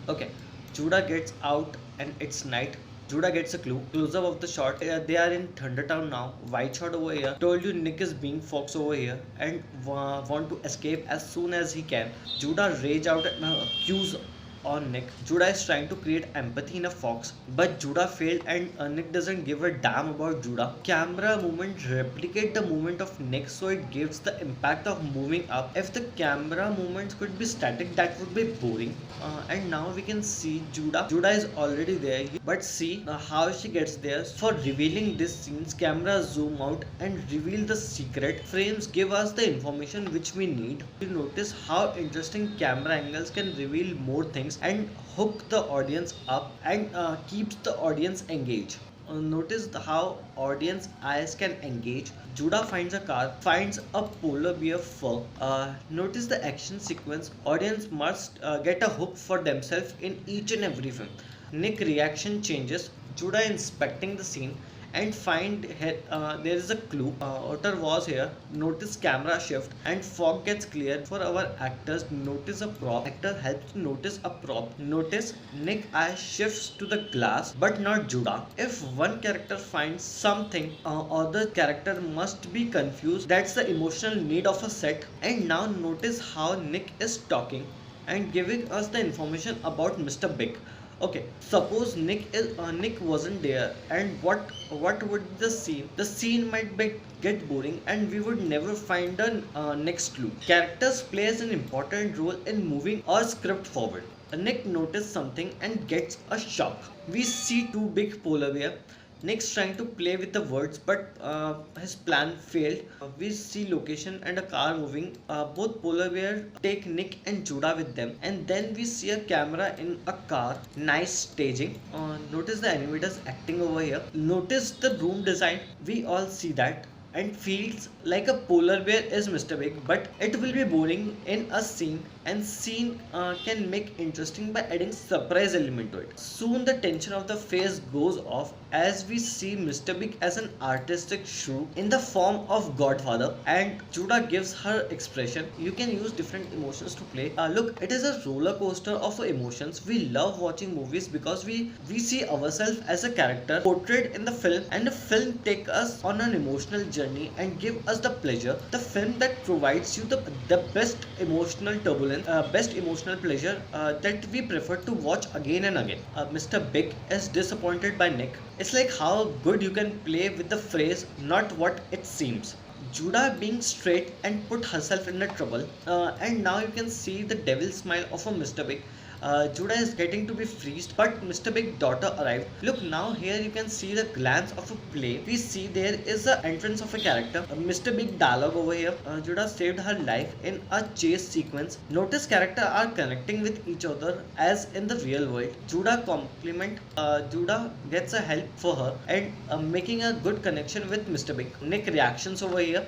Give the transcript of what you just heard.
Okay, Judah gets out and it's night. Judah gets a clue. Close up of the shot. They are in Thundertown now. White shot over here. Told you Nick is being fox over here and want to escape as soon as he can. Judah rage out and accuse on Nick. Judah is trying to create empathy in a fox, but Judah failed and Nick doesn't give a damn about Judah. Camera movement replicate the movement of Nick, so it gives the impact of moving up. If the camera movements could be static, that would be boring. And now we can see Judah. Judah is already there, but see how she gets there. For revealing these scenes, camera zoom out and reveal the secret. Frames give us the information which we need. You notice how interesting camera angles can reveal more things and hook the audience up and keeps the audience engaged. Notice how audience eyes can engage. Judah finds a car, finds a polar bear fur. Notice the action sequence. Audience must get a hook for themselves in each and every film. Nick reaction changes. Judah inspecting the scene and find there is a clue. Otter was here. Notice camera shift and fog gets clear. For our actors, notice a prop. Actor helps to notice a prop. Notice Nick eye shifts to the glass, but not Judah. If one character finds something, other character must be confused. That's the emotional need of a set. And now notice how Nick is talking and giving us the information about Mr. Big. Okay, suppose Nick wasn't there, and what would the scene? The scene might get boring, and we would never find a next clue. Characters plays an important role in moving our script forward. Nick noticed something and gets a shock. We see two big polar bear. Nick's trying to play with the words, but his plan failed. We see location and a car moving. Both polar bear take Nick and Judah with them, and then we see a camera in a car. Nice staging. Notice the animators acting over here. Notice the room design. We all see that and feels like a polar bear is Mr. Big, but it will be boring in a scene, and scene can make interesting by adding surprise element to it. Soon the tension of the face goes off as we see Mr. Big as an artistic shrew in the form of Godfather, and Judah gives her expression. You can use different emotions to play. Look, it is a roller coaster of emotions. We love watching movies because we see ourselves as a character portrayed in the film, and the film take us on an emotional journey and give us the pleasure. The film that provides you the best emotional turbulence, best emotional pleasure that we prefer to watch again and again. Mr. Big is disappointed by Nick. It's like how good you can play with the phrase, not what it seems. Judah being straight and put herself in a trouble, and now you can see the devil smile of a Mr. Big. Judah is getting to be freezed, but Mr. Big daughter arrived. Look, now here you can see the glance of a play. We see there is the entrance of a character. Mr. Big dialogue over here. Judah saved her life in a chase sequence. Notice characters are connecting with each other as in the real world. Judah compliment. Judah gets a help for her and making a good connection with Mr. Big. Nick reactions over here.